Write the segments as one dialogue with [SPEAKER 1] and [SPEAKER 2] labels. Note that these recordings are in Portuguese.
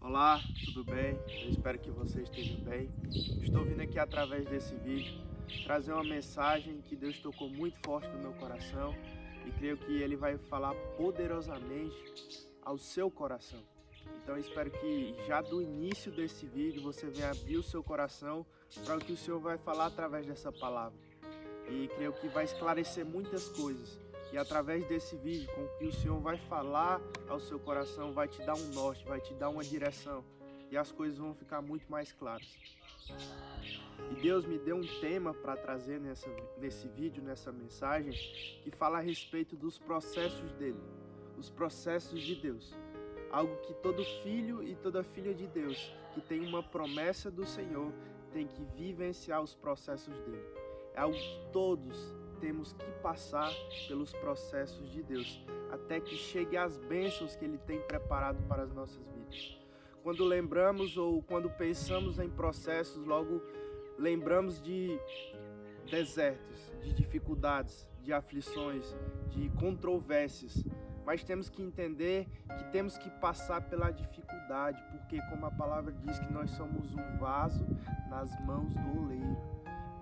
[SPEAKER 1] Olá, tudo bem? Eu espero que você esteja bem. Estou vindo aqui através desse vídeo trazer uma mensagem que Deus tocou muito forte no meu coração e creio que Ele vai falar poderosamente ao seu coração. Então eu espero que já do início desse vídeo você venha abrir o seu coração para o que o Senhor vai falar através dessa palavra. E creio que vai esclarecer muitas coisas. E através desse vídeo, com o que o Senhor vai falar ao seu coração, vai te dar um norte, vai te dar uma direção. E as coisas vão ficar muito mais claras. E Deus me deu um tema para trazer nesse vídeo, nessa mensagem, que fala a respeito dos processos dele. Os processos de Deus. Algo que todo filho e toda filha de Deus, que tem uma promessa do Senhor, tem que vivenciar os processos dele. É algo que todos temos que passar pelos processos de Deus, até que chegue às bênçãos que Ele tem preparado para as nossas vidas. Quando lembramos ou quando pensamos em processos, logo lembramos de desertos, de dificuldades, de aflições, de controvérsias. Mas temos que entender que temos que passar pela dificuldade, porque como a palavra diz que nós somos um vaso nas mãos do oleiro.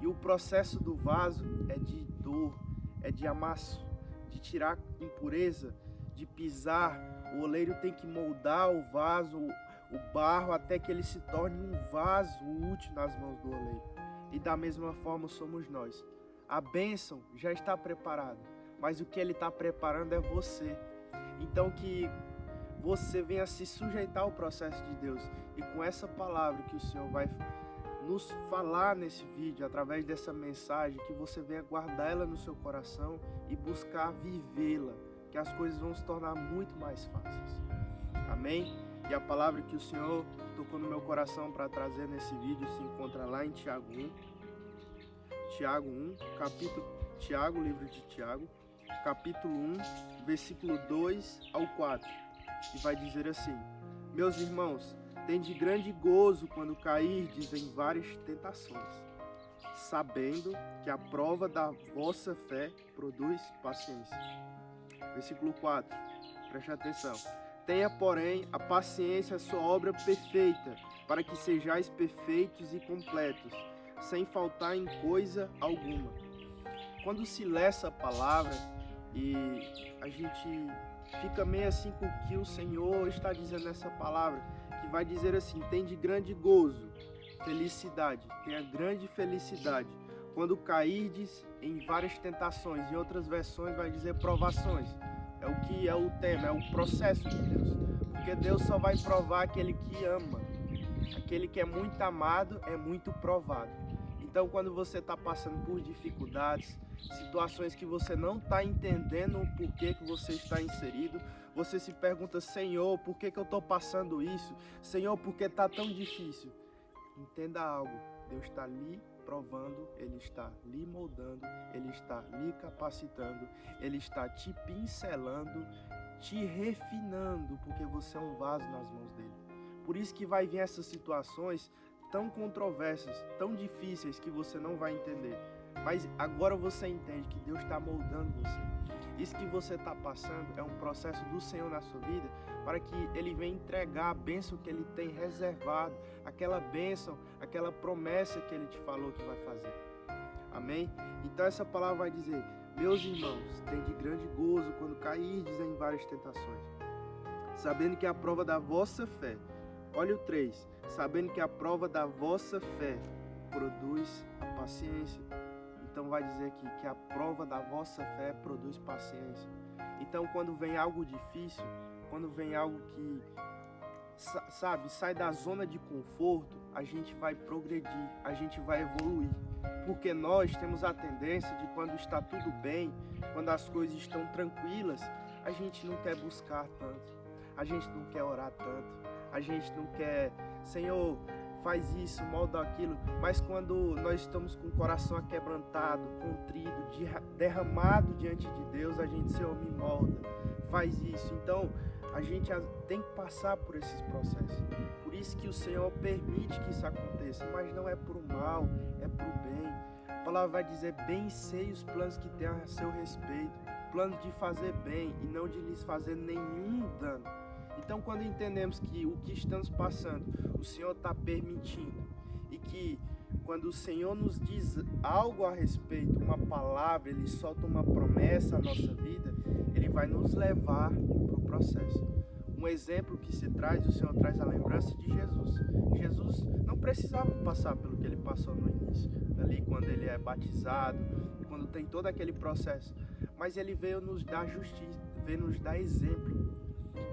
[SPEAKER 1] E o processo do vaso é de dor, é de amasso, de tirar impureza, de pisar. O oleiro tem que moldar o vaso, o barro, até que ele se torne um vaso útil nas mãos do oleiro. E da mesma forma somos nós. A bênção já está preparada, mas o que ele está preparando é você. Então que você venha se sujeitar ao processo de Deus. E com essa palavra que o Senhor vai nos falar nesse vídeo, através dessa mensagem, que você venha guardar ela no seu coração e buscar vivê-la, que as coisas vão se tornar muito mais fáceis. Amém? E a palavra que o Senhor tocou no meu coração para trazer nesse vídeo se encontra lá em Tiago 1. Livro de Tiago, capítulo 1, versículo 2 ao 4. E vai dizer assim: Meus irmãos, tende grande gozo quando cairdes em várias tentações, sabendo que a prova da vossa fé produz paciência. Versículo 4, preste atenção. Tenha, porém, a paciência a sua obra perfeita, para que sejais perfeitos e completos, sem faltar em coisa alguma. Quando se lê essa palavra e a gente fica meio assim com o que o Senhor está dizendo nessa palavra, que vai dizer assim: tem de grande gozo, felicidade, tenha grande felicidade quando cairdes em várias tentações. Em outras versões vai dizer provações. É o que é o tema, é o processo de Deus. Porque Deus só vai provar aquele que ama. Aquele que é muito amado é muito provado. Então quando você está passando por dificuldades, situações que você não está entendendo o porquê que você está inserido, você se pergunta: Senhor, por que eu estou passando isso? Senhor, por que está tão difícil? Entenda algo, Deus está lhe provando, Ele está lhe moldando, Ele está lhe capacitando, Ele está te pincelando, te refinando, porque você é um vaso nas mãos dEle. Por isso que vai vir essas situações tão controversas, tão difíceis, que você não vai entender. Mas agora você entende que Deus está moldando você. Isso que você está passando é um processo do Senhor na sua vida, para que Ele venha entregar a bênção que Ele tem reservado, aquela bênção, aquela promessa que Ele te falou que vai fazer. Amém? Então essa palavra vai dizer: meus irmãos, tende grande gozo quando cairdes em várias tentações, sabendo que a prova da vossa fé, olha o 3, sabendo que a prova da vossa fé produz a paciência. Então vai dizer aqui que a prova da vossa fé produz paciência. Então quando vem algo difícil, quando vem algo que, sai da zona de conforto, a gente vai progredir, a gente vai evoluir. Porque nós temos a tendência de, quando está tudo bem, quando as coisas estão tranquilas, a gente não quer buscar tanto, a gente não quer orar tanto, a gente não quer: Senhor, faz isso, molda aquilo. Mas quando nós estamos com o coração aquebrantado, contrido, derramado diante de Deus, a gente: Senhor, me molda, faz isso. Então a gente tem que passar por esses processos. Por isso que o Senhor permite que isso aconteça, mas não é por mal, é por bem. A palavra vai dizer: bem sei os planos que tem a seu respeito, planos de fazer bem e não de lhes fazer nenhum dano. Então, quando entendemos que o que estamos passando, o Senhor está permitindo, e que quando o Senhor nos diz algo a respeito, uma palavra, Ele solta uma promessa à nossa vida, Ele vai nos levar para o processo. Um exemplo que se traz, o Senhor traz a lembrança de Jesus. Jesus não precisava passar pelo que Ele passou no início, ali quando Ele é batizado, quando tem todo aquele processo, mas Ele veio nos dar justiça, veio nos dar exemplo.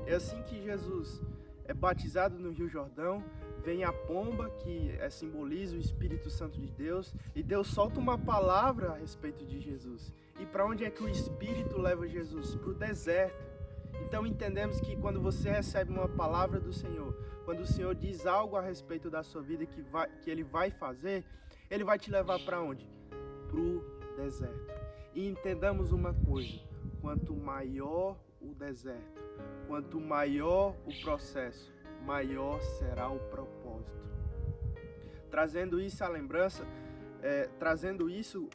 [SPEAKER 1] É assim que Jesus é batizado no Rio Jordão, vem a pomba, que simboliza o Espírito Santo de Deus, e Deus solta uma palavra a respeito de Jesus. E para onde é que o Espírito leva Jesus? Para o deserto. Então entendemos que quando você recebe uma palavra do Senhor, quando o Senhor diz algo a respeito da sua vida que Ele vai fazer, Ele vai te levar para onde? Para o deserto. E entendamos uma coisa, quanto maior o deserto, quanto maior o processo, maior será o propósito. Trazendo isso à lembrança, trazendo isso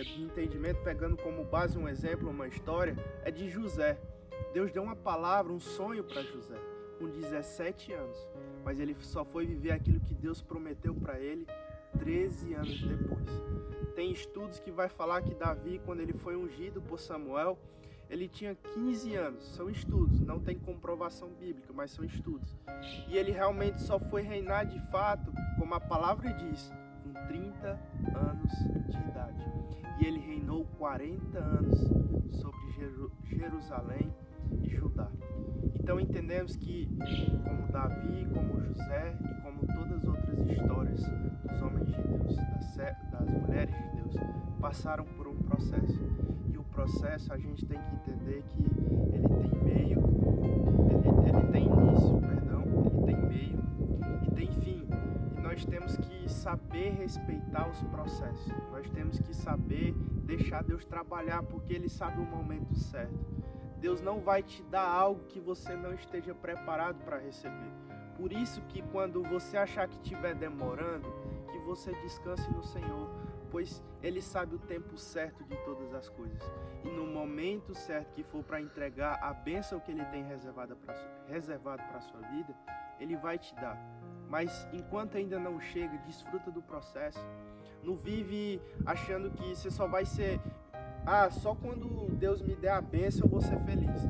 [SPEAKER 1] de entendimento, pegando como base um exemplo, uma história, é de José. Deus deu uma palavra, um sonho para José, com 17 anos, mas ele só foi viver aquilo que Deus prometeu para ele 13 anos depois. Tem estudos que vai falar que Davi, quando ele foi ungido por Samuel, ele tinha 15 anos, são estudos, não tem comprovação bíblica, mas são estudos. E ele realmente só foi reinar de fato, como a palavra diz, com 30 anos de idade. E ele reinou 40 anos sobre Jerusalém e Judá. Então entendemos que, como Davi, como José e como todas as outras histórias dos homens de Deus, das mulheres de Deus, passaram por um processo. E o processo a gente tem que entender que ele tem meio, ele tem início, ele tem meio e tem fim. E nós temos que saber respeitar os processos. Nós temos que saber deixar Deus trabalhar, porque Ele sabe o momento certo. Deus não vai te dar algo que você não esteja preparado para receber. Por isso que quando você achar que estiver demorando, que você descanse no Senhor, pois Ele sabe o tempo certo de todas as coisas. E no momento certo que for para entregar a bênção que Ele tem reservado para a sua vida, Ele vai te dar. Mas enquanto ainda não chega, desfruta do processo. Não vive achando que você só vai ser... só quando Deus me der a bênção eu vou ser feliz.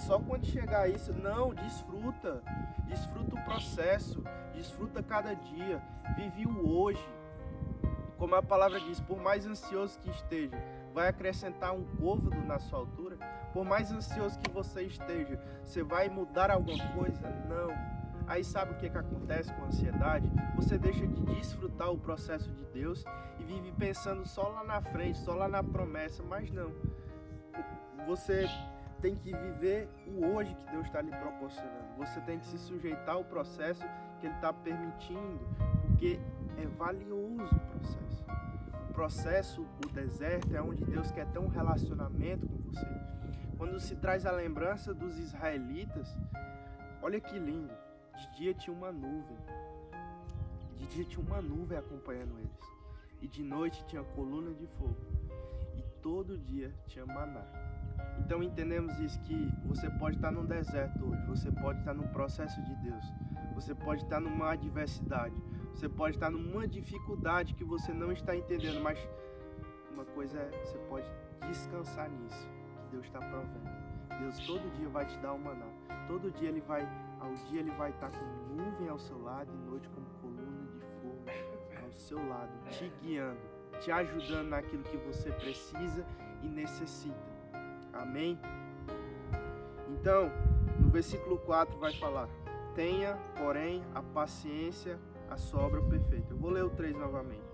[SPEAKER 1] Só quando chegar isso. Não, desfruta. Desfruta o processo. Desfruta cada dia. Vive o hoje. Como a palavra diz, por mais ansioso que esteja, vai acrescentar um côvado na sua altura? Por mais ansioso que você esteja, você vai mudar alguma coisa? Não. Aí sabe o que acontece com a ansiedade? Você deixa de desfrutar o processo de Deus e vive pensando só lá na frente, só lá na promessa, mas não. Você tem que viver o hoje que Deus está lhe proporcionando. Você tem que se sujeitar ao processo que Ele está permitindo, porque é valioso o processo. O processo, o deserto, é onde Deus quer ter um relacionamento com você. Quando se traz a lembrança dos israelitas, olha que lindo. De dia tinha uma nuvem. De dia tinha uma nuvem acompanhando eles. E de noite tinha coluna de fogo. E todo dia tinha maná. Então entendemos isso, que você pode estar num deserto hoje. Você pode estar num processo de Deus. Você pode estar numa adversidade. Você pode estar numa dificuldade que você não está entendendo. Mas uma coisa é, você pode descansar nisso, que Deus está provendo. Deus todo dia vai te dar um maná. Todo dia Ele vai estar com nuvem ao seu lado e noite como coluna de fogo ao seu lado, te guiando, te ajudando naquilo que você precisa e necessita. Amém? Então, no versículo 4 vai falar: tenha, porém, a paciência, a sua obra perfeita. Eu vou ler o 3 novamente.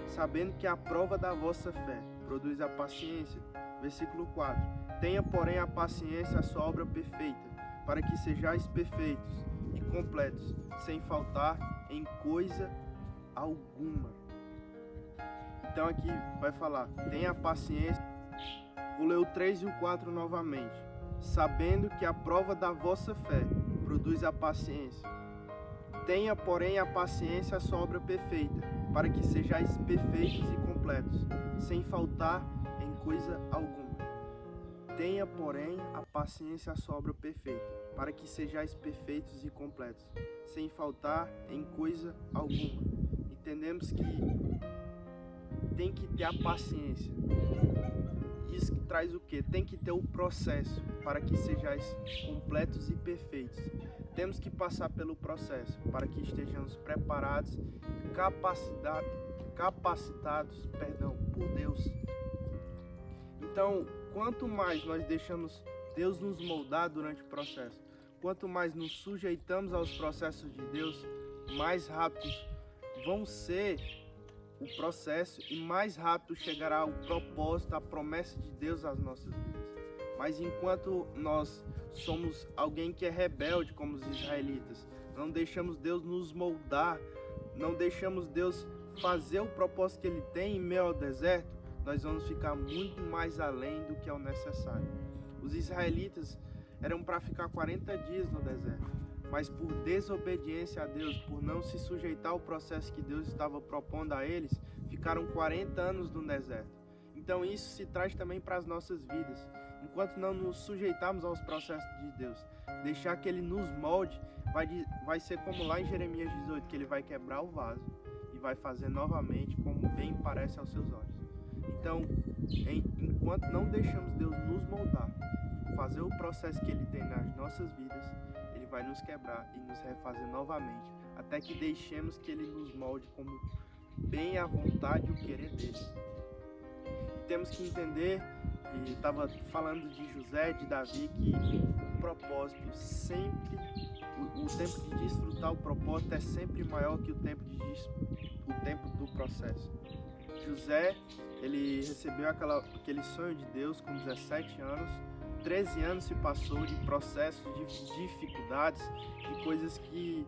[SPEAKER 1] Sabendo que a prova da vossa fé produz a paciência. Versículo 4. Tenha, porém, a paciência, a sua obra perfeita, para que sejais perfeitos e completos, sem faltar em coisa alguma. Então aqui vai falar, tenha paciência. Vou ler o 3 e o 4 novamente. Sabendo que a prova da vossa fé produz a paciência. Tenha, porém, a paciência, a sua obra perfeita, para que sejais perfeitos e completos, sem faltar em coisa alguma. Tenha, porém, a paciência à sua obra perfeita, para que sejais perfeitos e completos, sem faltar em coisa alguma. Entendemos que tem que ter a paciência. Isso que traz o quê? Tem que ter o processo para que sejais completos e perfeitos. Temos que passar pelo processo para que estejamos preparados e capacitados por Deus. Então, quanto mais nós deixamos Deus nos moldar durante o processo, quanto mais nos sujeitamos aos processos de Deus, mais rápidos vão ser o processo e mais rápido chegará o propósito, a promessa de Deus às nossas vidas. Mas enquanto nós somos alguém que é rebelde, como os israelitas, não deixamos Deus nos moldar, não deixamos Deus fazer o propósito que Ele tem em meio ao deserto, nós vamos ficar muito mais além do que é o necessário. Os israelitas eram para ficar 40 dias no deserto, mas por desobediência a Deus, por não se sujeitar ao processo que Deus estava propondo a eles, ficaram 40 anos no deserto. Então isso se traz também para as nossas vidas. Enquanto não nos sujeitarmos aos processos de Deus, deixar que Ele nos molde, vai ser como lá em Jeremias 18, que Ele vai quebrar o vaso e vai fazer novamente como bem parece aos seus olhos. Então, enquanto não deixamos Deus nos moldar, fazer o processo que Ele tem nas nossas vidas, Ele vai nos quebrar e nos refazer novamente, até que deixemos que Ele nos molde como bem a vontade e o querer dEle. E temos que entender, e estava falando de José, de Davi, que o propósito sempre, o tempo de desfrutar o propósito é sempre maior que o tempo do processo. José, ele recebeu aquele sonho de Deus com 17 anos, 13 anos se passou de processos, de dificuldades, de coisas que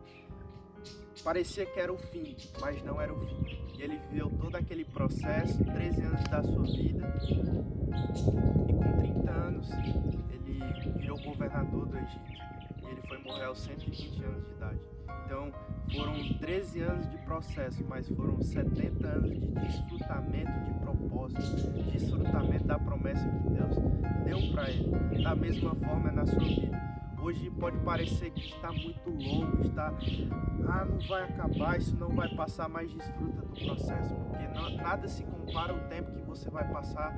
[SPEAKER 1] parecia que era o fim, mas não era o fim. E ele viveu todo aquele processo, 13 anos da sua vida, e com 30 anos ele virou governador do Egito. E ele foi morrer aos 120 anos de idade. Então foram 13 anos de processo, mas foram 70 anos de desfrutamento de propósito, desfrutamento da promessa que Deus deu para ele. Da mesma forma é na sua vida. Hoje pode parecer que está muito longo, não vai acabar, isso não vai passar, mas desfruta do processo, porque nada se compara ao tempo que você vai passar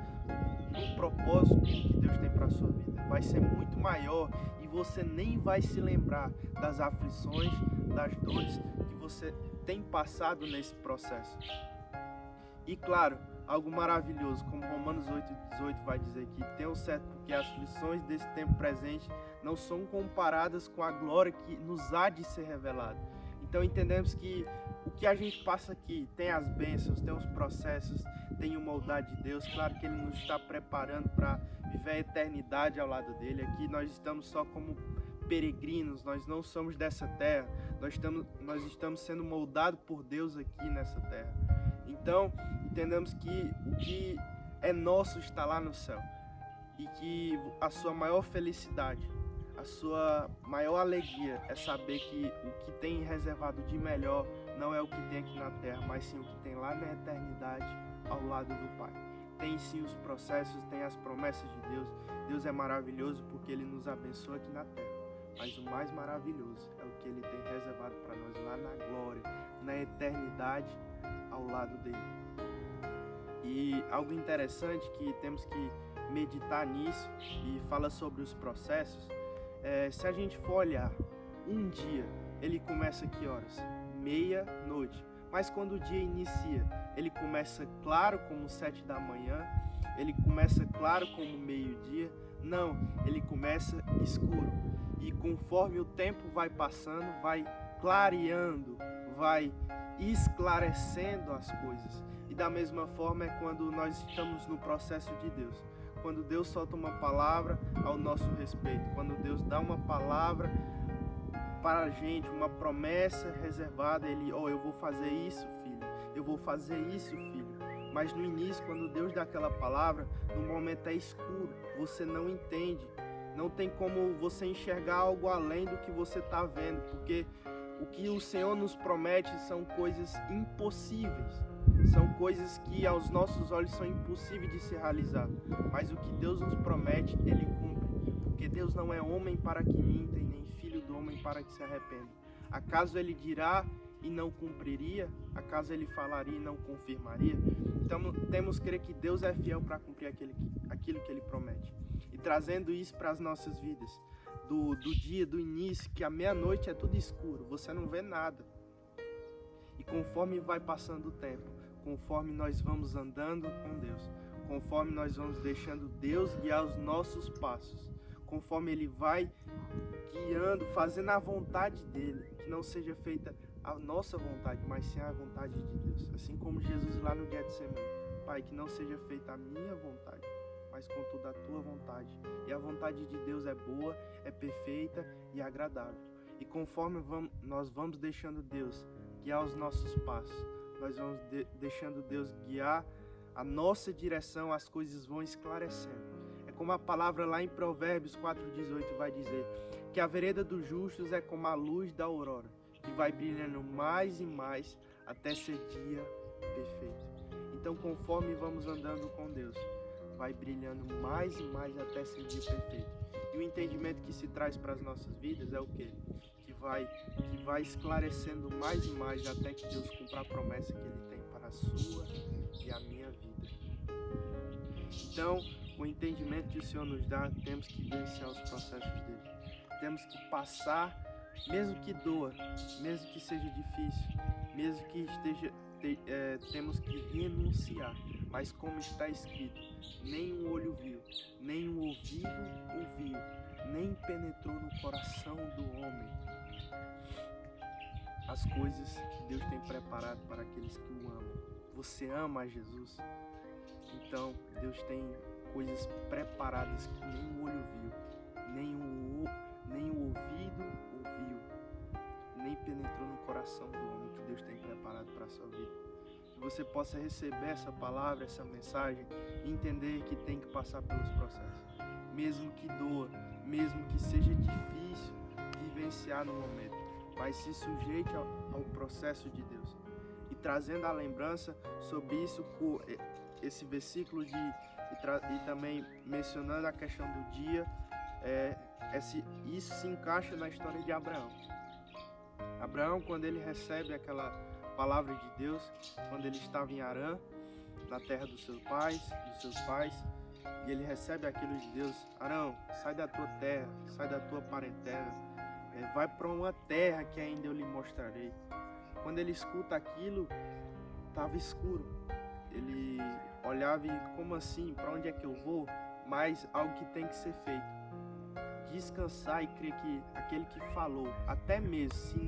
[SPEAKER 1] no propósito que Deus tem para a sua vida. Vai ser muito maior e você nem vai se lembrar das aflições, das dores que você tem passado nesse processo. E claro, algo maravilhoso, como Romanos 8,18 vai dizer que tenham certo porque as aflições desse tempo presente não são comparadas com a glória que nos há de ser revelada. Então entendemos que o que a gente passa aqui tem as bênçãos, tem os processos, tem a moldade de Deus. Claro que Ele nos está preparando para viver a eternidade ao lado dEle. Aqui nós estamos só como peregrinos, nós não somos dessa terra, nós estamos sendo moldados por Deus aqui nessa terra. Então entendemos que o que é nosso está lá no céu e que a sua maior felicidade, a sua maior alegria é saber que o que tem reservado de melhor não é o que tem aqui na terra, mas sim o que tem lá na eternidade ao lado do Pai. Tem sim os processos, tem as promessas de Deus. Deus é maravilhoso porque Ele nos abençoa aqui na terra, mas o mais maravilhoso é o que Ele tem reservado para nós lá na glória, na eternidade ao lado dEle. E algo interessante que temos que meditar nisso e fala sobre os processos, se a gente for olhar um dia, ele começa que horas? Meia-noite. Mas quando o dia inicia, ele começa claro como 7 da manhã, ele começa claro como meio-dia? Não, ele começa escuro. E conforme o tempo vai passando, vai clareando, vai esclarecendo as coisas. E da mesma forma é quando nós estamos no processo de Deus. Quando Deus solta uma palavra ao nosso respeito, quando Deus dá uma palavra para a gente, uma promessa reservada, Ele, eu vou fazer isso, filho, eu vou fazer isso, filho. Mas no início, quando Deus dá aquela palavra, no momento é escuro, você não entende, não tem como você enxergar algo além do que você está vendo, porque O que o Senhor nos promete são coisas impossíveis. São coisas que aos nossos olhos são impossíveis de se realizar. Mas o que Deus nos promete, Ele cumpre. Porque Deus não é homem para que minta e nem filho do homem para que se arrependa. Acaso Ele dirá e não cumpriria? Acaso Ele falaria e não confirmaria? Então temos que crer que Deus é fiel para cumprir aquilo que Ele promete. E trazendo isso para as nossas vidas, do dia, do início, que à meia-noite é tudo escuro, você não vê nada. E conforme vai passando o tempo, conforme nós vamos andando com Deus, conforme nós vamos deixando Deus guiar os nossos passos, conforme Ele vai guiando, fazendo a vontade dEle, que não seja feita a nossa vontade, mas sim a vontade de Deus. Assim como Jesus lá no Getsemane: Pai, que não seja feita a minha vontade, mas contudo a tua vontade. E a vontade de Deus é boa, é perfeita e agradável. E conforme nós vamos deixando Deus guiar os nossos passos, nós vamos deixando Deus guiar a nossa direção, as coisas vão esclarecendo. É como a palavra lá em Provérbios 4,18 vai dizer, que a vereda dos justos é como a luz da aurora, que vai brilhando mais e mais até ser dia perfeito. Então, conforme vamos andando com Deus, vai brilhando mais e mais até ser dia perfeito. E o entendimento que se traz para as nossas vidas é o quê? Que vai esclarecendo mais e mais até que Deus cumpra a promessa que Ele tem para a sua e a minha vida. Então, o entendimento que o Senhor nos dá, temos que vivenciar os processos dele. Temos que passar, mesmo que doa, mesmo que seja difícil, mesmo que temos que renunciar. Mas como está escrito, nem um olho viu, nem um ouvido ouviu, nem penetrou no coração do homem as coisas que Deus tem preparado para aqueles que o amam. Você ama a Jesus? Então Deus tem coisas preparadas que nem o olho viu, nem o ouvido ouviu, nem penetrou no coração do homem que Deus tem preparado para a sua vida. Que você possa receber essa palavra, essa mensagem e entender que tem que passar pelos processos. Mesmo que doa, mesmo que seja difícil vivenciar no momento, mas se sujeite ao processo de Deus. E trazendo a lembrança sobre isso, esse versículo e também mencionando a questão do dia, isso se encaixa na história de Abraão. Abraão, quando ele recebe aquela palavra de Deus, quando ele estava em Harã, na terra dos seus pais, e ele recebe aquilo de Deus: Arão, sai da tua terra, sai da tua parentela, vai para uma terra que ainda eu lhe mostrarei. Quando ele escuta aquilo, estava escuro. Ele olhava e, como assim? Para onde é que eu vou? Mas algo que tem que ser feito. Descansar e crer que aquele que falou, até mesmo se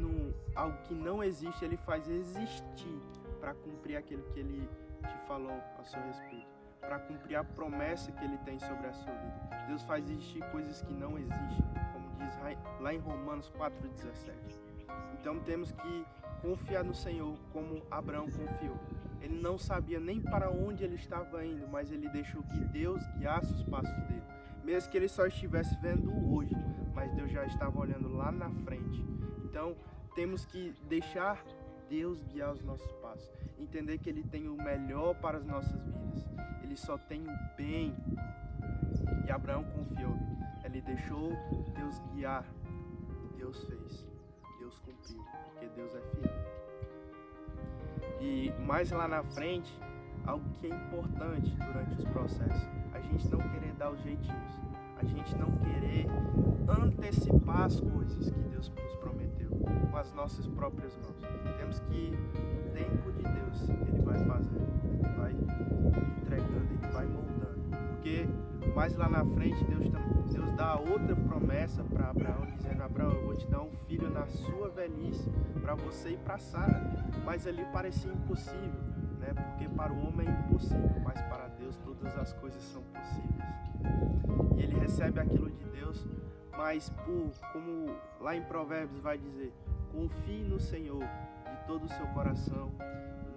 [SPEAKER 1] algo que não existe, ele faz existir para cumprir aquilo que ele te falou a seu respeito, para cumprir a promessa que ele tem sobre a sua vida. Deus faz existir coisas que não existem, como diz lá em Romanos 4,17. Então temos que confiar no Senhor como Abraão confiou. Ele não sabia nem para onde ele estava indo, mas ele deixou que Deus guiasse os passos dele. Mesmo que ele só estivesse vendo hoje, mas Deus já estava olhando lá na frente. Então temos que deixar Deus guiar os nossos passos. Entender que Ele tem o melhor para as nossas vidas. Ele só tem o bem. E Abraão confiou. Ele deixou Deus guiar. E Deus fez. Deus cumpriu. Porque Deus é fiel. E mais lá na frente, algo que é importante durante os processos: a gente não querer dar os jeitinhos. A gente não querer antecipar as coisas que Deus nos prometeu com as nossas próprias mãos. Temos que, no tempo de Deus, Ele vai fazendo, Ele vai entregando, Ele vai moldando. Porque mais lá na frente, Deus dá outra promessa para Abraão, dizendo: Abraão, eu vou te dar um filho na sua velhice, para você e para Sara. Mas ali parecia impossível, né? Porque para o homem é impossível, mas para Deus todas as coisas são possíveis. E ele recebe aquilo de Deus, mas como lá em Provérbios vai dizer: confie no Senhor de todo o seu coração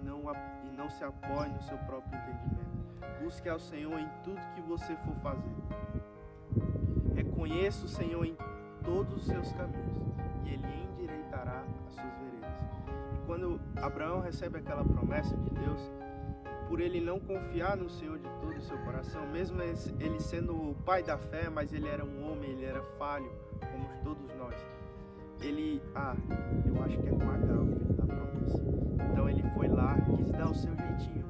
[SPEAKER 1] e não se apoie no seu próprio entendimento. Busque ao Senhor em tudo que você for fazer. Reconheça o Senhor em todos os seus caminhos e Ele endireitará as suas veredas. E quando Abraão recebe aquela promessa de Deus, por ele não confiar no Senhor de todo o seu coração, mesmo ele sendo o pai da fé, mas ele era um homem, ele era falho, como todos nós. Eu acho que é com Agar, o filho da promessa. Então ele foi lá, quis dar o seu jeitinho.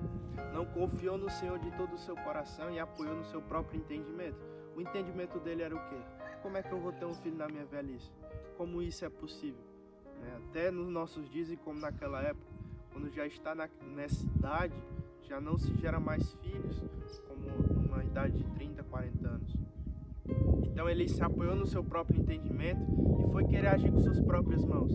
[SPEAKER 1] Não confiou no Senhor de todo o seu coração e apoiou no seu próprio entendimento. O entendimento dele era o quê? Como é que eu vou ter um filho na minha velhice? Como isso é possível? Até nos nossos dias e como naquela época, quando já está nessa idade, já não se gera mais filhos, como numa idade de 30, 40 anos. Então ele se apoiou no seu próprio entendimento e foi querer agir com suas próprias mãos.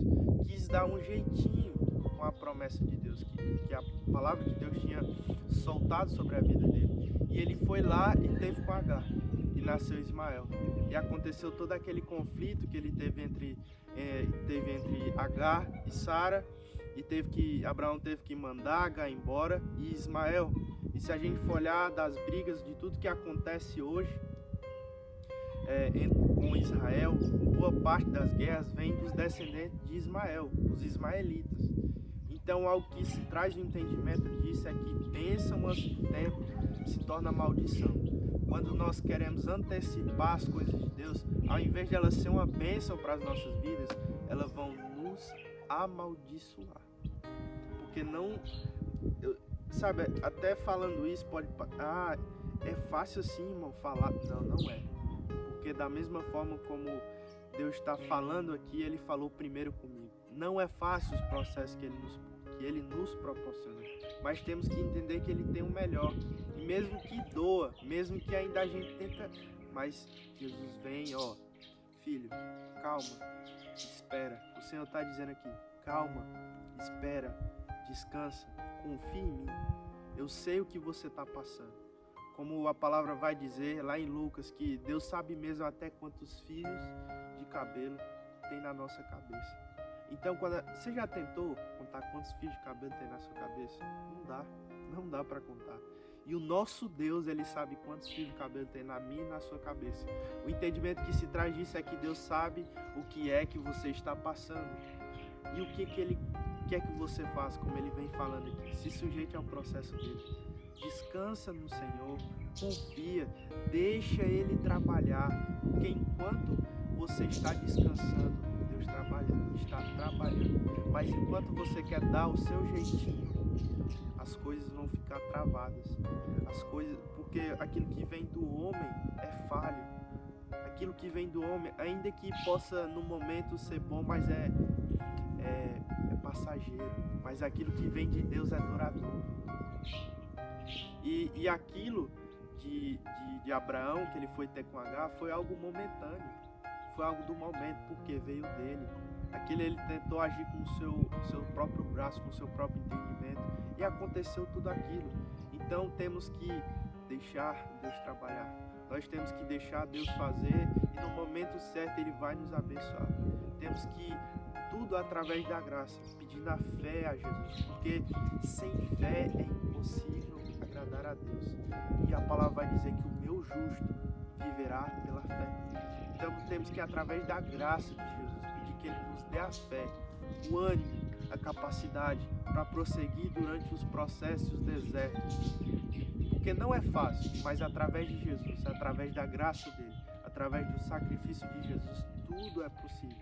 [SPEAKER 1] Quis dar um jeitinho com a promessa de Deus, que a palavra que Deus tinha soltado sobre a vida dele. E ele foi lá e teve com Agar, e nasceu Ismael. E aconteceu todo aquele conflito que ele teve entre Agar e Sara, e Abraão teve que mandar Agar embora e Ismael. E se a gente for olhar das brigas, de tudo que acontece hoje com Israel, boa parte das guerras vem dos descendentes de Ismael, os ismaelitas. Então, algo que se traz o entendimento disso é que bênção antes do tempo se torna maldição. Quando nós queremos antecipar as coisas de Deus, ao invés de elas ser uma bênção para as nossas vidas, elas vão nos amaldiçoar. Porque até falando isso pode... é fácil assim, irmão, falar. Não é. Porque da mesma forma como Deus está falando aqui, Ele falou primeiro comigo. Não é fácil os processos que Ele nos proporciona, mas temos que entender que Ele tem o melhor. E mesmo que doa, mesmo que ainda a gente tenta, mas Jesus vem, filho, calma, espera. O Senhor está dizendo aqui, calma, espera, descansa, confia em mim. Eu sei o que você está passando. Como a palavra vai dizer lá em Lucas, que Deus sabe mesmo até quantos fios de cabelo tem na nossa cabeça. Então, você já tentou contar quantos fios de cabelo tem na sua cabeça? Não dá para contar. E o nosso Deus, Ele sabe quantos fios de cabelo tem na minha e na sua cabeça. O entendimento que se traz disso é que Deus sabe o que é que você está passando. E o que Ele quer que você faça, como Ele vem falando aqui. Se sujeite ao processo dele. Descansa no Senhor, confia, deixa Ele trabalhar, porque enquanto você está descansando, Deus está trabalhando. Mas enquanto você quer dar o seu jeitinho, as coisas vão ficar travadas. Porque aquilo que vem do homem é falho. Aquilo que vem do homem, ainda que possa no momento ser bom, mas é passageiro. Mas aquilo que vem de Deus é duradouro. E aquilo de Abraão, que ele foi ter com Agar, foi algo momentâneo. Foi algo do momento, porque veio dele. Aquilo ele tentou agir com o seu próprio braço, com o seu próprio entendimento. E aconteceu tudo aquilo. Então temos que deixar Deus trabalhar. Nós temos que deixar Deus fazer. E no momento certo Ele vai nos abençoar. Temos que tudo através da graça, pedindo a fé a Jesus. Porque sem fé é impossível agradar a Deus. E a palavra vai dizer que o meu justo viverá pela fé. Então temos que, através da graça de Jesus, pedir que Ele nos dê a fé, o ânimo, a capacidade para prosseguir durante os processos e os desertos. Porque não é fácil, mas através de Jesus, através da graça dele, através do sacrifício de Jesus, tudo é possível.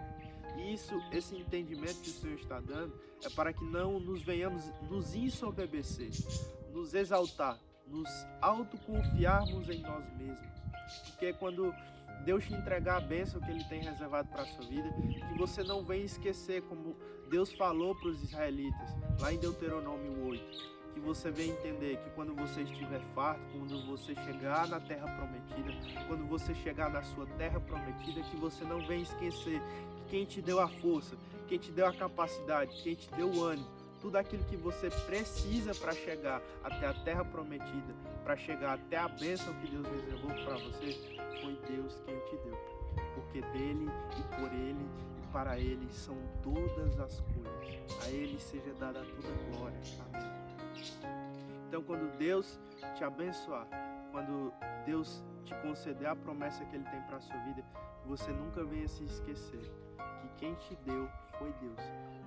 [SPEAKER 1] E esse entendimento que o Senhor está dando é para que não nos venhamos nos ensoberbecer, nos exaltar, nos autoconfiarmos em nós mesmos. Porque quando Deus te entregar a bênção que Ele tem reservado para a sua vida, que você não venha esquecer, como Deus falou para os israelitas, lá em Deuteronômio 8, que você venha entender que quando você estiver farto, quando você chegar na terra prometida, quando você chegar na sua terra prometida, que você não venha esquecer que quem te deu a força, quem te deu a capacidade, quem te deu o ânimo, tudo aquilo que você precisa para chegar até a terra prometida, para chegar até a bênção que Deus reservou para você, foi Deus quem te deu. Porque dele e por ele e para ele são todas as coisas. A ele seja dada toda a glória. Amém. Então, quando Deus te abençoar, quando Deus te conceder a promessa que Ele tem para a sua vida, você nunca venha se esquecer que quem te deu foi Deus.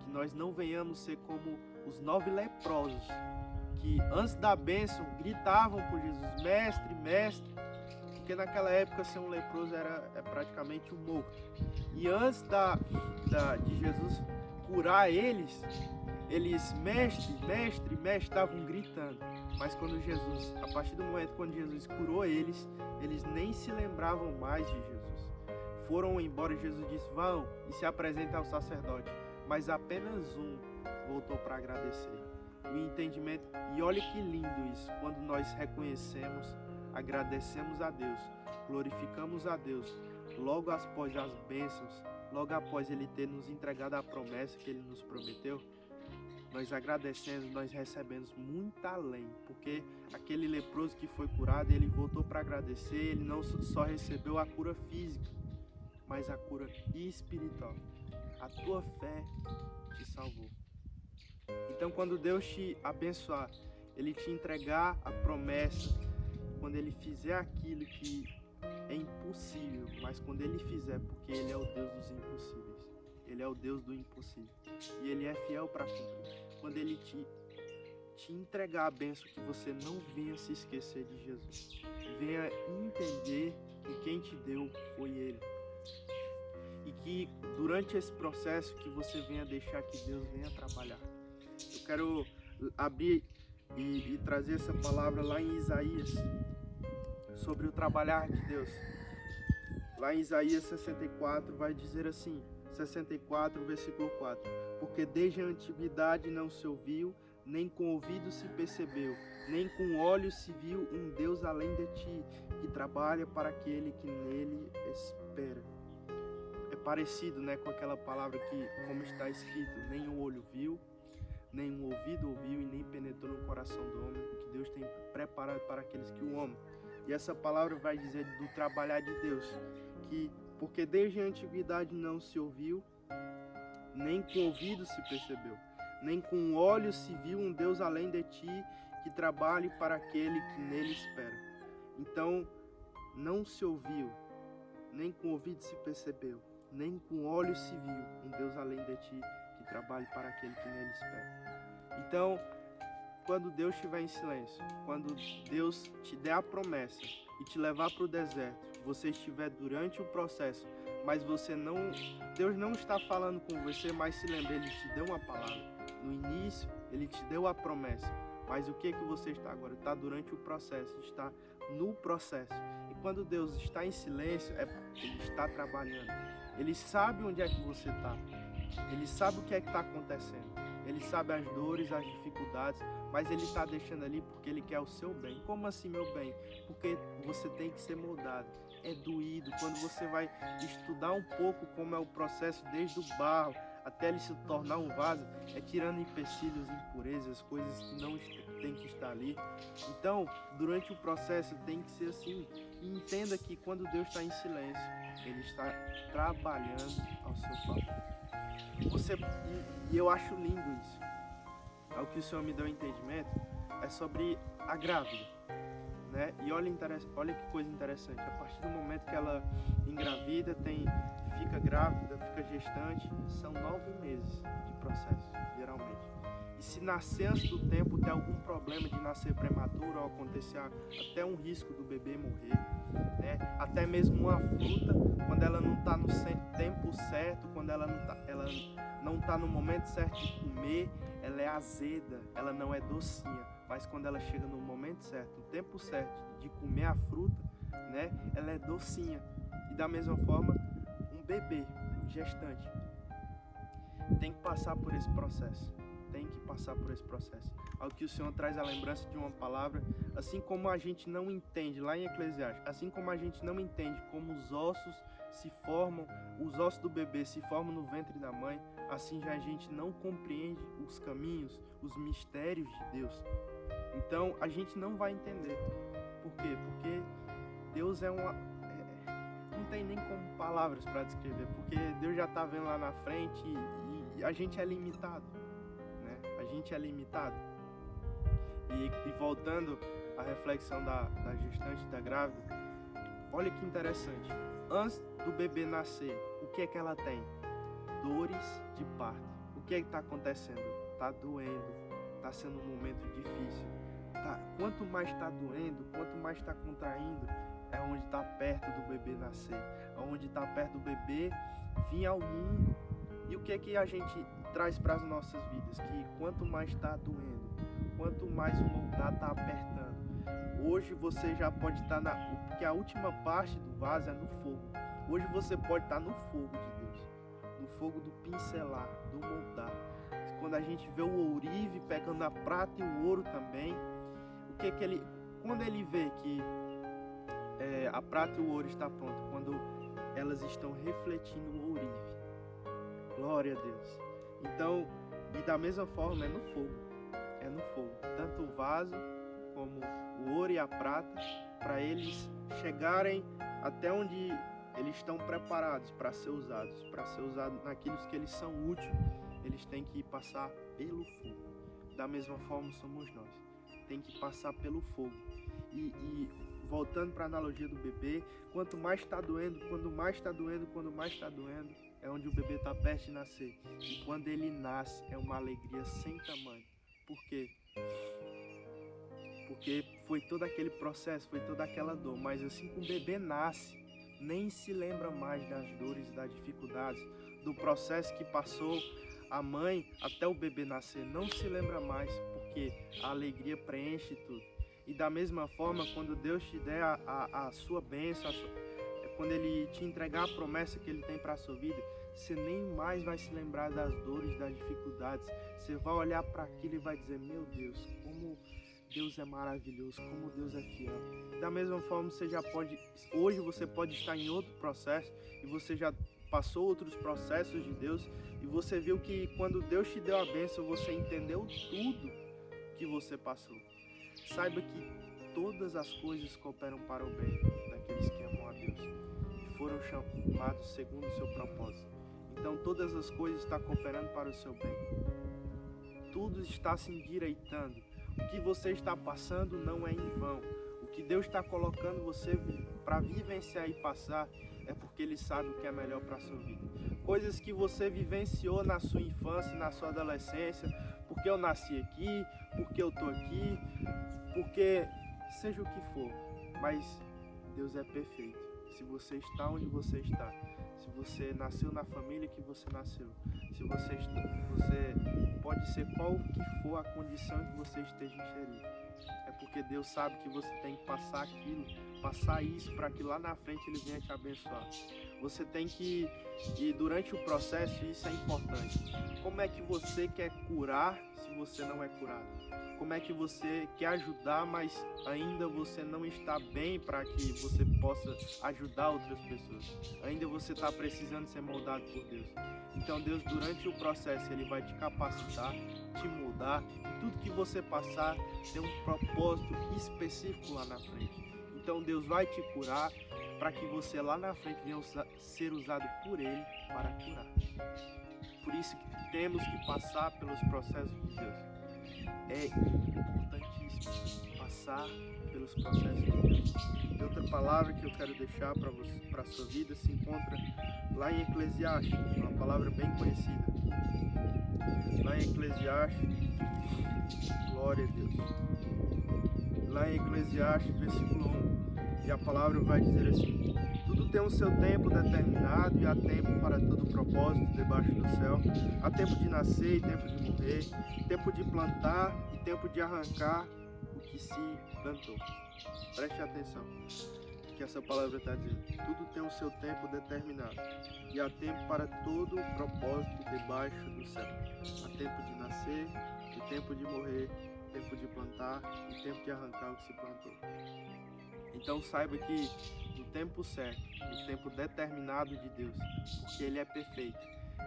[SPEAKER 1] Que nós não venhamos ser como os 9 leprosos, que antes da bênção gritavam por Jesus, mestre, mestre, porque naquela época ser um leproso era praticamente um morto. E antes de Jesus curar eles, mestre, mestre, mestre, estavam gritando. Mas quando Jesus, a partir do momento quando Jesus curou eles nem se lembravam mais de Jesus. Foram embora e Jesus disse, vão e se apresentem ao sacerdote. Mas apenas um voltou para agradecer. O entendimento, e olha que lindo isso, quando nós reconhecemos, agradecemos a Deus, glorificamos a Deus, logo após as bênçãos, logo após Ele ter nos entregado a promessa que Ele nos prometeu, nós agradecendo, nós recebemos muito além, porque aquele leproso que foi curado, ele voltou para agradecer, ele não só recebeu a cura física, mas a cura espiritual. A tua fé te salvou. Então, quando Deus te abençoar, Ele te entregar a promessa, quando Ele fizer aquilo que é impossível, mas quando Ele fizer, porque Ele é o Deus dos impossíveis, Ele é o Deus do impossível, e Ele é fiel para cumprir. Quando Ele te entregar a bênção, que você não venha se esquecer de Jesus, venha entender que quem te deu foi Ele. E que durante esse processo que você venha deixar que Deus venha trabalhar. Eu quero abrir e trazer essa palavra lá em Isaías, sobre o trabalhar de Deus. Lá em Isaías 64 vai dizer assim, 64, versículo 4. Porque desde a antiguidade não se ouviu, nem com ouvido se percebeu, nem com olhos se viu um Deus além de ti, que trabalha para aquele que nele espera. É parecido, né, com aquela palavra que, como está escrito, nem o olho viu, nem o ouvido ouviu e nem penetrou no coração do homem, o que Deus tem preparado para aqueles que o amam. E essa palavra vai dizer do trabalhar de Deus, que porque desde a antiguidade não se ouviu, nem com ouvido se percebeu, nem com olhos se viu um Deus além de ti, que trabalhe para aquele que nele espera. Então, não se ouviu, nem com ouvido se percebeu, nem com olhos se viu um Deus além de ti, que trabalhe para aquele que nele espera. Então, quando Deus estiver em silêncio, quando Deus te der a promessa e te levar para o deserto, você estiver durante o processo, mas Deus não está falando com você, mas se lembre, Ele te deu uma palavra. No início, Ele te deu a promessa, mas o que você está agora? Está durante o processo, está no processo. E quando Deus está em silêncio, Ele está trabalhando. Ele sabe onde é que você está. Ele sabe o que é que está acontecendo. Ele sabe as dores, as dificuldades, mas Ele está deixando ali porque Ele quer o seu bem. Como assim, meu bem? Porque você tem que ser moldado. É doído. Quando você vai estudar um pouco como é o processo desde o barro até ele se tornar um vaso, é tirando empecilhos, impurezas, coisas que não tem que estar ali. Então, durante o processo tem que ser assim. E entenda que quando Deus está em silêncio, Ele está trabalhando ao seu favor. E eu acho lindo isso. É o que o Senhor me deu entendimento, é sobre a grávida, né? E olha que coisa interessante. A partir do momento que ela engravida, fica grávida, fica gestante, são 9 meses de processo, geralmente. E se nascer antes do tempo, tem algum problema de nascer prematuro, ou acontecer até um risco do bebê morrer, né? Até mesmo uma fruta, quando ela não está no tempo certo, quando ela não está no momento certo de comer, ela é azeda, ela não é docinha. Mas quando ela chega no momento certo, no tempo certo de comer a fruta, né, ela é docinha. E da mesma forma, um bebê, um gestante, tem que passar por esse processo. Tem que passar por esse processo. Ao que o Senhor traz a lembrança de uma palavra, assim como a gente não entende, lá em Eclesiastes, assim como a gente não entende como os ossos se formam, os ossos do bebê se formam no ventre da mãe, assim já a gente não compreende os caminhos, os mistérios de Deus. Então a gente não vai entender. Por quê? Porque Deus não tem nem como palavras para descrever, porque Deus já está vendo lá na frente e a gente é limitado, né? A gente é limitado. E voltando à reflexão da gestante, da grávida, olha que interessante. Antes do bebê nascer, o que é que ela tem? dores de parto. O que é que está acontecendo? Está doendo, está sendo um momento difícil. Quanto mais está doendo, quanto mais está contraindo, é onde está perto do bebê nascer, é onde está perto do bebê vir ao mundo. E o que é que a gente traz para as nossas vidas? Que quanto mais está doendo, quanto mais o lugar está apertando. Hoje você já pode estar porque a última parte do vaso é no fogo. Hoje você pode estar no fogo de Deus, no fogo do pincelar, do moldar. Quando a gente vê o ourive pegando a prata e o ouro também, quando ele vê que a prata e o ouro está pronto, quando elas estão refletindo o ourive. Glória a Deus. Então, e da mesma forma é no fogo. É no fogo. Tanto o vaso como o ouro e a prata, para eles chegarem até onde eles estão preparados para ser usados naquilo que eles são úteis, eles têm que passar pelo fogo. Da mesma forma somos nós. Tem que passar pelo fogo. E voltando para a analogia do bebê, quanto mais está doendo, é onde o bebê está perto de nascer. E quando ele nasce, é uma alegria sem tamanho. Por quê? Porque foi todo aquele processo, foi toda aquela dor. Mas assim que o bebê nasce, nem se lembra mais das dores e das dificuldades, do processo que passou a mãe até o bebê nascer. Não se lembra mais, porque a alegria preenche tudo. E da mesma forma, quando Deus te der a sua bênção, quando Ele te entregar a promessa que Ele tem para a sua vida, você nem mais vai se lembrar das dores, das dificuldades. Você vai olhar para aquilo e vai dizer, meu Deus, como Deus é maravilhoso, como Deus é fiel. Da mesma forma, hoje você pode estar em outro processo e você já passou outros processos de Deus e você viu que quando Deus te deu a bênção, você entendeu tudo que você passou. Saiba que todas as coisas cooperam para o bem daqueles que amam a Deus e foram chamados segundo o seu propósito. Então todas as coisas estão cooperando para o seu bem. Tudo está se endireitando. O que você está passando não é em vão. O que Deus está colocando você para vivenciar e passar é porque Ele sabe o que é melhor para a sua vida. Coisas que você vivenciou na sua infância, na sua adolescência, porque eu nasci aqui, porque eu estou aqui, porque seja o que for, mas Deus é perfeito. Se você está onde você está, se você nasceu na família que você nasceu, se você pode ser qual que for a condição que você esteja inserido, é porque Deus sabe que você tem que passar isso para que lá na frente Ele venha te abençoar. Você tem que, e durante o processo, isso é importante. Como é que você quer curar se você não é curado? Como é que você quer ajudar, mas ainda você não está bem para que você possa ajudar outras pessoas? Ainda você está precisando ser moldado por Deus. Então Deus, durante o processo, Ele vai te capacitar, te moldar, e tudo que você passar tem um propósito específico lá na frente. Então Deus vai te curar para que você lá na frente venha ser usado por Ele para curar. Por isso que temos que passar pelos processos de Deus. É importantíssimo passar pelos processos de Deus. E outra palavra que eu quero deixar para a sua vida se encontra lá em Eclesiastes, uma palavra bem conhecida. Lá em Eclesiastes, glória a Deus. Lá em Eclesiastes, versículo 1, e a palavra vai dizer assim: tudo tem o seu tempo determinado e há tempo para todo propósito debaixo do céu. Há tempo de nascer e tempo de morrer, tempo de plantar e tempo de arrancar o que se plantou. Preste atenção no que essa palavra está dizendo. Tudo tem o seu tempo determinado e há tempo para todo propósito debaixo do céu. Há tempo de nascer e tempo de morrer, tempo de plantar e tempo de arrancar o que se plantou. Então saiba que no tempo certo, no tempo determinado de Deus, porque Ele é perfeito.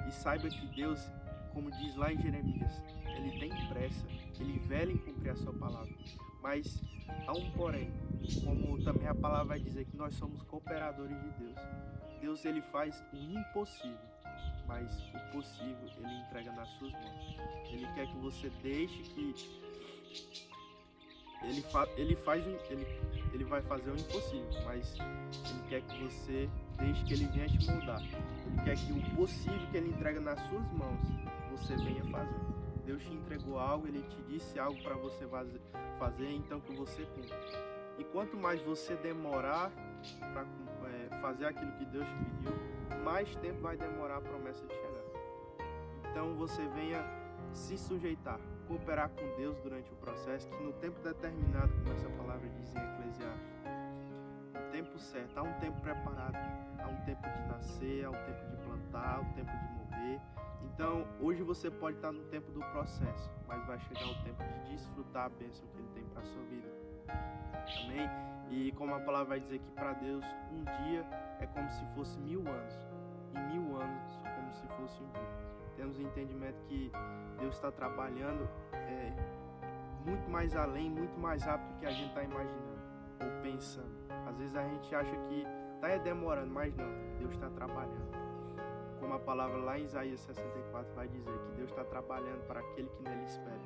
[SPEAKER 1] E saiba que Deus, como diz lá em Jeremias, Ele tem pressa, Ele vela em cumprir a sua palavra. Mas há um porém, como também a palavra vai dizer que nós somos cooperadores de Deus. Deus, Ele faz o impossível, mas o possível Ele entrega nas suas mãos. Ele quer que você deixe que Ele vai fazer o impossível, mas Ele quer que você deixe que Ele venha te moldar. Ele quer que o possível que Ele entrega nas suas mãos, você venha fazer. Deus te entregou algo, Ele te disse algo para você fazer, então que você cumpra. E quanto mais você demorar para fazer aquilo que Deus te pediu, mais tempo vai demorar a promessa de chegar. Então você venha se sujeitar, cooperar com Deus durante o processo, que no tempo determinado, como essa palavra diz em Eclesiastes, no tempo certo, há um tempo preparado, há um tempo de nascer, há um tempo de plantar, há um tempo de morrer. Então, hoje você pode estar no tempo do processo, mas vai chegar o tempo de desfrutar a bênção que Ele tem para a sua vida. Amém? E como a palavra vai dizer que para Deus um dia é como se fosse 1000 anos, e 1000 anos como se fosse um dia. Temos o entendimento que Deus está trabalhando muito mais além, muito mais rápido do que a gente está imaginando ou pensando. Às vezes a gente acha que está demorando, mas não, Deus está trabalhando. Como a palavra lá em Isaías 64 vai dizer, que Deus está trabalhando para aquele que nele espera.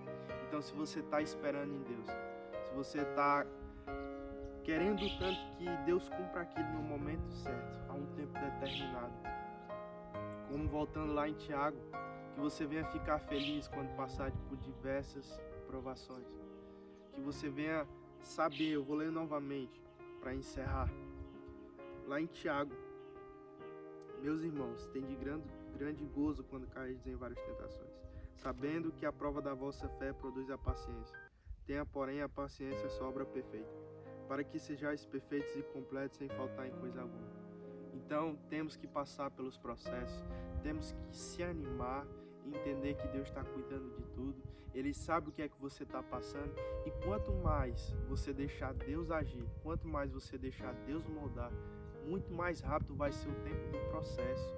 [SPEAKER 1] Então, se você está esperando em Deus, se você está querendo tanto que Deus cumpra aquilo no momento certo, a um tempo determinado, como voltando lá em Tiago, que você venha ficar feliz quando passar por diversas provações, que você venha saber, eu vou ler novamente para encerrar, lá em Tiago: meus irmãos, tem de grande gozo quando cairdes em várias tentações, sabendo que a prova da vossa fé produz a paciência. Tenha, porém, a paciência sua obra perfeita, para que sejais perfeitos e completos sem faltar em coisa alguma. Então, temos que passar pelos processos, temos que se animar e entender que Deus está cuidando de tudo. Ele sabe o que é que você está passando, e quanto mais você deixar Deus agir, quanto mais você deixar Deus moldar, muito mais rápido vai ser o tempo do processo,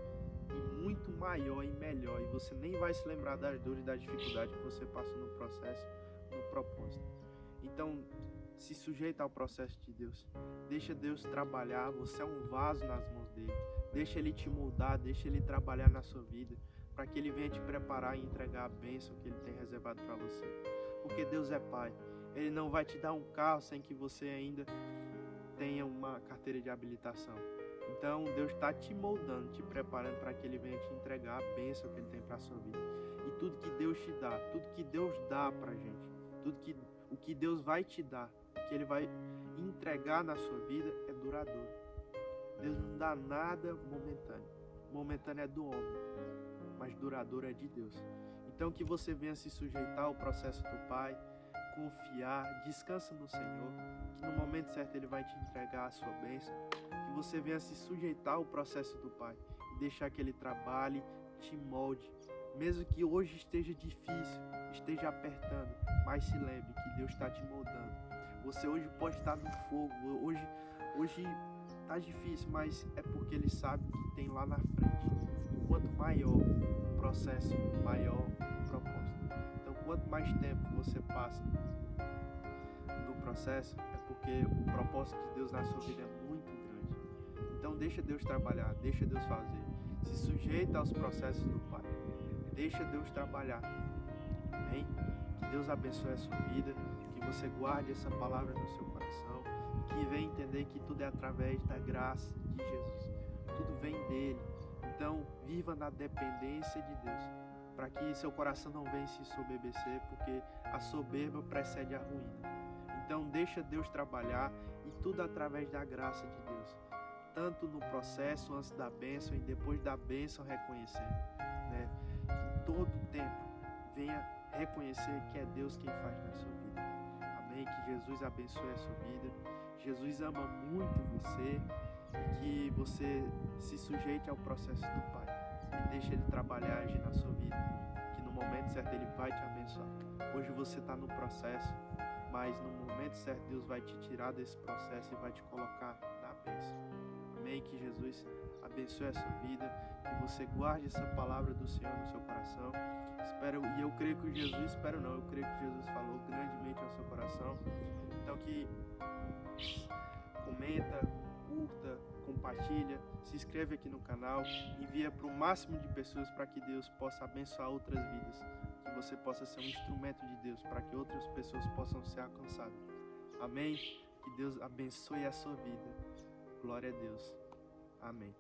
[SPEAKER 1] e muito maior e melhor, e você nem vai se lembrar das dores e das dificuldades que você passou no processo, no propósito. Então, se sujeita ao processo de Deus, deixa Deus trabalhar, você é um vaso nas mãos dele, deixa Ele te moldar, deixa Ele trabalhar na sua vida, para que Ele venha te preparar e entregar a bênção que Ele tem reservado para você, porque Deus é Pai. Ele não vai te dar um carro sem que você ainda tenha uma carteira de habilitação. Então Deus está te moldando, te preparando para que Ele venha te entregar a bênção que Ele tem para a sua vida. E tudo que Deus te dá, tudo que Deus dá para a gente, o que Deus vai te dar, que Ele vai entregar na sua vida, é duradouro. Deus não dá nada momentâneo. Momentâneo é do homem, mas duradouro é de Deus. Então que você venha se sujeitar ao processo do Pai, confiar, descansa no Senhor, que no momento certo Ele vai te entregar a sua bênção. Que você venha se sujeitar ao processo do Pai e deixar que Ele trabalhe, te molde. Mesmo que hoje esteja difícil, esteja apertando, mas se lembre que Deus está te moldando. Você hoje pode estar no fogo, hoje está difícil, mas é porque Ele sabe o que tem lá na frente. E quanto maior o processo, maior o propósito. Então, quanto mais tempo você passa no processo, é porque o propósito de Deus na sua vida é muito grande. Então, deixa Deus trabalhar, deixa Deus fazer. Se sujeita aos processos do Pai. Deixa Deus trabalhar. Amém? Que Deus abençoe a sua vida, que você guarde essa palavra no seu coração, que venha entender que tudo é através da graça de Jesus. Tudo vem dele. Então, viva na dependência de Deus, para que seu coração não venha se soberbecer, porque a soberba precede a ruína. Então, deixa Deus trabalhar, e tudo através da graça de Deus. Tanto no processo, antes da bênção, e depois da bênção reconhecer, né? Em todo tempo, venha reconhecer que é Deus quem faz na sua vida. Amém? Que Jesus abençoe a sua vida. Jesus ama muito você, e que você se sujeite ao processo do Pai e deixe Ele trabalhar e agir na sua vida, que no momento certo Ele vai te abençoar. Hoje você está no processo, mas no momento certo Deus vai te tirar desse processo e vai te colocar na bênção. Amém? Que Jesus abençoe a sua vida, que você guarde essa palavra do Senhor no seu coração. Eu creio que Jesus falou grandemente ao seu coração. Então que comenta, curta, compartilha, se inscreve aqui no canal, envia para o máximo de pessoas para que Deus possa abençoar outras vidas, que você possa ser um instrumento de Deus para que outras pessoas possam ser alcançadas. Amém? Que Deus abençoe a sua vida. Glória a Deus. Amém.